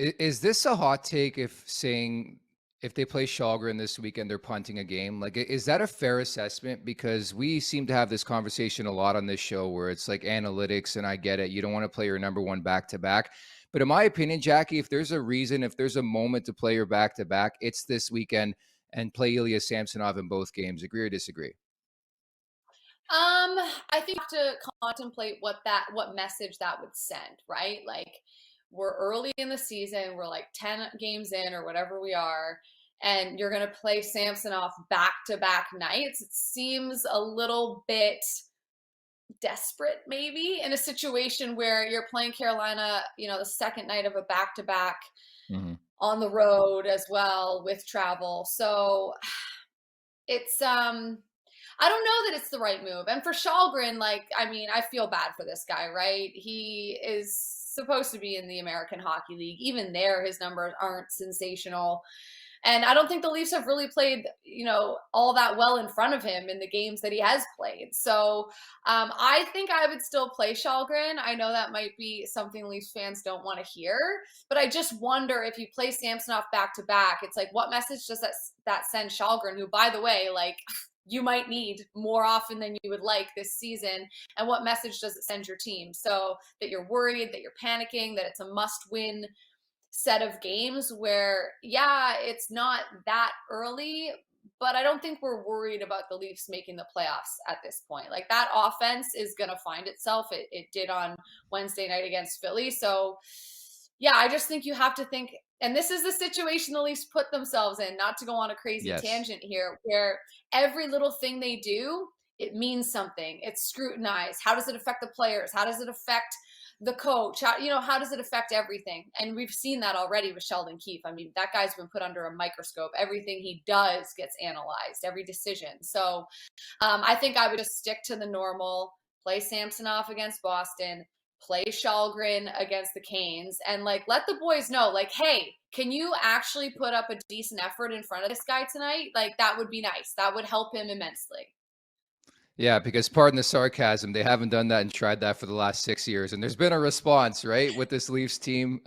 Is this a hot take if saying if they play Kallgren this weekend, they're punting a game? Like, is that a fair assessment? Because we seem to have this conversation a lot on this show where it's like analytics, and I get it. You don't want to play your number one back to back. But in my opinion, Jackie, if there's a reason, if there's a moment to play your back to back, it's this weekend and play Ilya Samsonov in both games. Agree or disagree? I think you have to contemplate what message that would send, right? Like we're early in the season, we're like 10 games in or whatever we are, and you're gonna play Samsonov back to back nights. It seems a little bit desperate, maybe, in a situation where you're playing Carolina, the second night of a back to back Hmm. on the road as well with travel. So it's I don't know that it's the right move. And for Shalgren, like, I mean, I feel bad for this guy, right? He is supposed to be in the American Hockey League. Even there, his numbers aren't sensational. And I don't think the Leafs have really played, all that well in front of him in the games that he has played. So I think I would still play Shalgren. I know that might be something Leafs fans don't want to hear, but I just wonder if you play Samsonov back to back, it's like, what message does that send Shalgren, who, by the way, like, you might need more often than you would like this season, and what message does it send your team? So that you're worried, that you're panicking, that it's a must win set of games where, yeah, it's not that early, but I don't think we're worried about the Leafs making the playoffs at this point. Like, that offense is going to find itself. It did on Wednesday night against Philly. So, yeah, I just think you have to think, and this is the situation the Leafs put themselves in, not to go on a crazy Yes. tangent here, where every little thing they do, it means something. It's scrutinized. How does it affect the players? How does it affect the coach? How does it affect everything? And we've seen that already with Sheldon Keefe. I mean, that guy's been put under a microscope. Everything he does gets analyzed, every decision. So I think I would just stick to the normal, play Samsonov against Boston, play Shalgren against the Canes, and like let the boys know, like, hey, can you actually put up a decent effort in front of this guy tonight? Like, that would be nice. That would help him immensely. Yeah, because pardon the sarcasm, they haven't done that and tried that for the last 6 years, and there's been a response, right, with this Leafs team.